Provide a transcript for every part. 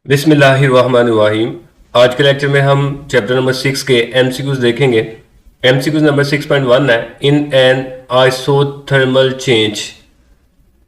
बिस्मिल्लाहिर्रहमानिर्रहीम। आज के लेक्चर में हम चैप्टर नंबर 6 के एमसीक्यूज देखेंगे। एमसीक्यूज नंबर 6.1 है इन एन आइसोथर्मल चेंज।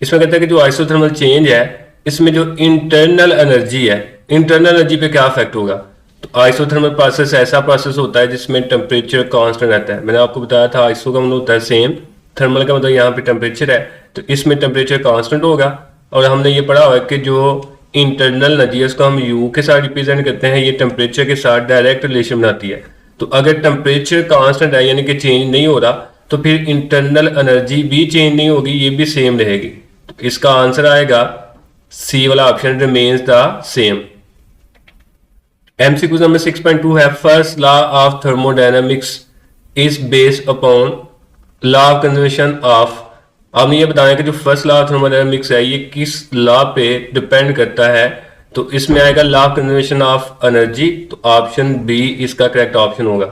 इसमें कहता है कि जो आइसोथर्मल चेंज है इसमें जो इंटरनल एनर्जी है, इंटरनल एनर्जी पे क्या इफेक्ट होगा। तो आइसोथर्मल प्रोसेस ऐसा प्रोसेस होता है जिसमें टेम्परेचर कांस्टेंट रहता है। मैंने आपको बताया था आइसो का मतलब होता है सेम, थर्मल का मतलब यहाँ पे टेम्परेचर है, तो इसमें टेम्परेचर कांस्टेंट होगा। और हमने ये पढ़ा हुआ है कि जो इंटरनल एनर्जी है उसको हम यू के साथ रिप्रेजेंट करते हैं, ये टेम्परेचर के साथ डायरेक्ट रिलेशन बनाती है। तो अगर टेम्परेचर कांस्टेंट है यानी कि चेंज नहीं हो रहा तो फिर इंटरनल एनर्जी भी चेंज नहीं होगी, ये भी सेम रहेगी। तो इसका आंसर आएगा सी वाला option, remains the same. MCQ number 6.2 है first law of thermodynamics is based upon law of conservation of. आपने ये बताया कि जो फर्स्ट लॉ ऑफ थर्मोडायनामिक्स है ये किस लॉ पे डिपेंड करता है। तो इसमें आएगा law of conservation of energy, तो ऑप्शन बी इसका करेक्ट ऑप्शन होगा।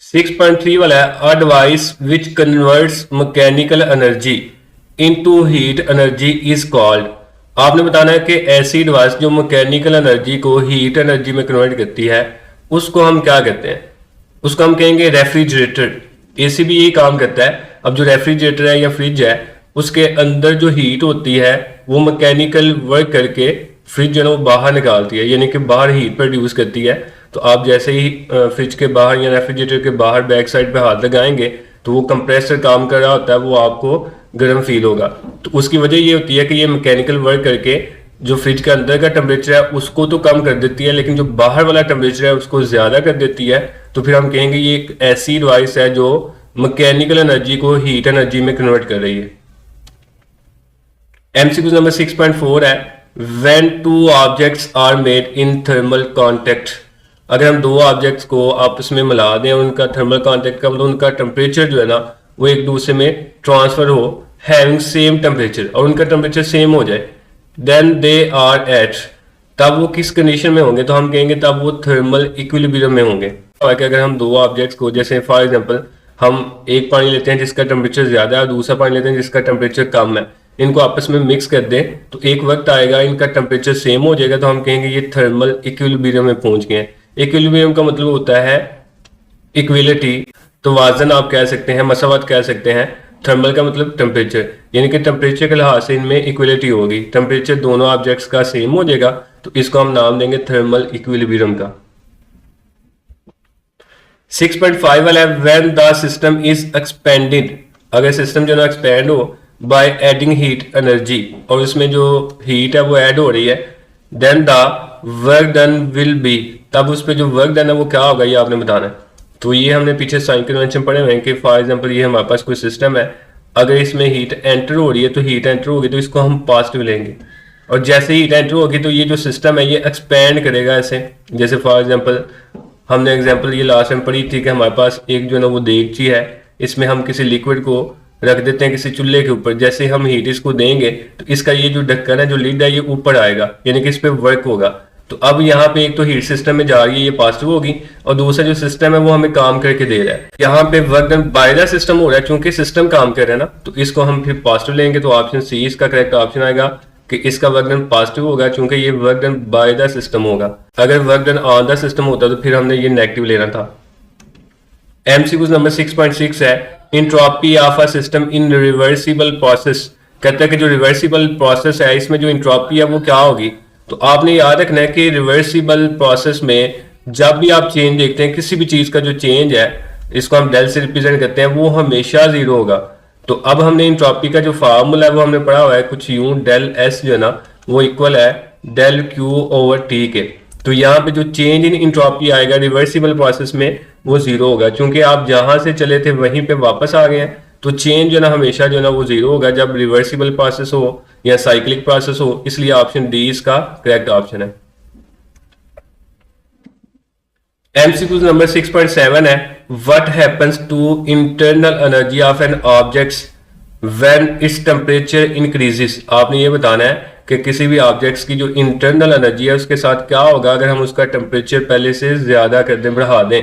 6.3 वाला है a device which converts mechanical energy into heat energy is called. आपने बताना है कि ऐसी डिवाइस जो मैकेनिकल एनर्जी को हीट एनर्जी में कन्वर्ट करती है उसको हम क्या कहते हैं। उसको हम कहेंगे रेफ्रिजरेटर। एसी भी यही काम करता है। अब जो रेफ्रिजरेटर है या फ्रिज है उसके अंदर जो हीट होती है वो मैकेनिकल वर्क करके फ्रिज जो है वो बाहर निकालती है, यानी कि बाहर हीट प्रोड्यूस करती है। तो आप जैसे ही फ्रिज के बाहर या रेफ्रिजरेटर के बाहर बैक साइड पे हाथ लगाएंगे तो वो कंप्रेसर काम कर रहा होता है, वो आपको गर्म फील होगा। तो उसकी वजह ये होती है कि ये मैकेनिकल वर्क करके जो फ्रिज के अंदर का टेम्परेचर है उसको तो कम कर देती है, लेकिन जो बाहर वाला टेम्परेचर है उसको ज्यादा कर देती है। तो फिर हम कहेंगे ये एक ऐसी डिवाइस है जो मैकेनिकल एनर्जी को हीट एनर्जी में कन्वर्ट कर रही है। एमसीक्यू नंबर 6.4 है when two objects are made in thermal contact. अगर हम दो ऑब्जेक्ट्स को आपस में मिला दें, उनका थर्मल कॉन्टेक्ट का मतलब उनका टेम्परेचर जो है ना वो एक दूसरे में ट्रांसफर हो, हैविंग सेम टेम्परेचर, और उनका टेम्परेचर सेम हो जाए, देन दे आर एट, तब वो किस कंडीशन में होंगे। तो हम कहेंगे तब वो थर्मल इक्विलिब्रियम में होंगे। अगर हम दो ऑब्जेक्ट्स को, जैसे फॉर एग्जांपल हम एक पानी लेते हैं जिसका टेम्परेचर ज्यादा है और दूसरा पानी लेते हैं जिसका टेम्परेचर कम है, इनको आपस में मिक्स कर दें तो एक वक्त आएगा इनका टेम्परेचर सेम हो जाएगा, तो हम कहेंगे ये थर्मल इक्विलिब्रियम में पहुंच गए हैं। इक्विलिब्रियम का मतलब होता है इक्विलिटी, तो वाजन आप कह सकते हैं, मसावत कह सकते हैं। थर्मल का मतलब टेम्परेचर, यानी कि टेम्परेचर के लिहाज से इनमें इक्वलिटी होगी, टेम्परेचर दोनों ऑब्जेक्ट्स का सेम हो जाएगा, तो इसको हम नाम देंगे थर्मल इक्विलिब्रियम का। 6.5 वाला है when the system is expanded. अगर सिस्टम जो ना एक्सपेंड हो बाय एडिंग हीट एनर्जी, और इसमें जो हीट है वो ऐड हो रही है, then the work done will be, तब उस पर जो वर्क डन है वो क्या होगा ये आपने बताना है। तो ये हमने पीछे साइन कन्वेंशन पढ़े हुए हैं कि फॉर एग्जांपल ये हमारे पास कोई सिस्टम है, अगर इसमें हीट एंटर हो रही है तो हीट एंटर होगी तो इसको हम पॉजिटिव लेंगे, और जैसे हीट एंटर होगी तो ये जो सिस्टम है ये एक्सपेंड करेगा ऐसे। जैसे फॉर एग्जांपल हमने एग्जांपल ये लास्ट टाइम पढ़ी थी कि हमारे पास एक जो है ना वो देगची है, इसमें हम किसी लिक्विड को रख देते हैं किसी चूल्हे के ऊपर, जैसे हम हीट इसको देंगे तो इसका ये जो ढक्कन है, जो लिड है, ये ऊपर आएगा, यानी कि इस पर वर्क होगा। तो अब यहाँ पे एक तो हीट सिस्टम में जा रही है, ये पॉजिटिव होगी, और दूसरा जो सिस्टम है वो हमें काम करके दे रहा है। यहाँ पे work done by the system हो रहा है, चूंकि सिस्टम काम कर रहा है ना, तो इसको हम फिर पॉजिटिव लेंगे, तो ऑप्शन सी इसका करेक्ट ऑप्शन आएगा कि इसका वर्क डन पॉजिटिव होगा, चूंकि ये work done by the system होगा। अगर work done on the system होता तो फिर हमने ये नेगेटिव लेना था। एमसीक्यू नंबर 6.6 है entropy of a system in reversible process. कहता है कि जो रिवर्सिबल प्रोसेस है इसमें जो इंट्रोपी है वो क्या होगी। तो आपने याद रखना है कि रिवर्सिबल प्रोसेस में जब भी आप चेंज देखते हैं, किसी भी चीज का जो चेंज है, इसको हम डेल से रिप्रेजेंट करते हैं, वो हमेशा जीरो होगा। तो अब हमने इंट्रोपी का जो फार्मूला है वो हमने पढ़ा हुआ है कुछ यूं, डेल एस जो है ना वो इक्वल है डेल क्यू ओवर टी के। तो यहाँ पे जो चेंज इन इंट्रोपी आएगा रिवर्सिबल प्रोसेस में वो जीरो होगा, क्योंकि आप जहां से चले थे वहीं पे वापस आ गए हैं, तो चेंज जो ना हमेशा जो ना वो जीरो होगा जब रिवर्सिबल प्रोसेस हो या साइक्लिक प्रोसेस हो, इसलिए ऑप्शन डी इसका करेक्ट ऑप्शन है। एमसीक्यू नंबर 6.7 है what happens to internal energy of an object when its temperature increases. आपने ये बताना है कि किसी भी ऑब्जेक्ट्स की जो इंटरनल एनर्जी है उसके साथ क्या होगा अगर हम उसका टेम्परेचर पहले से ज्यादा कर दें, बढ़ा दें,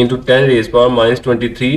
into 10⁻23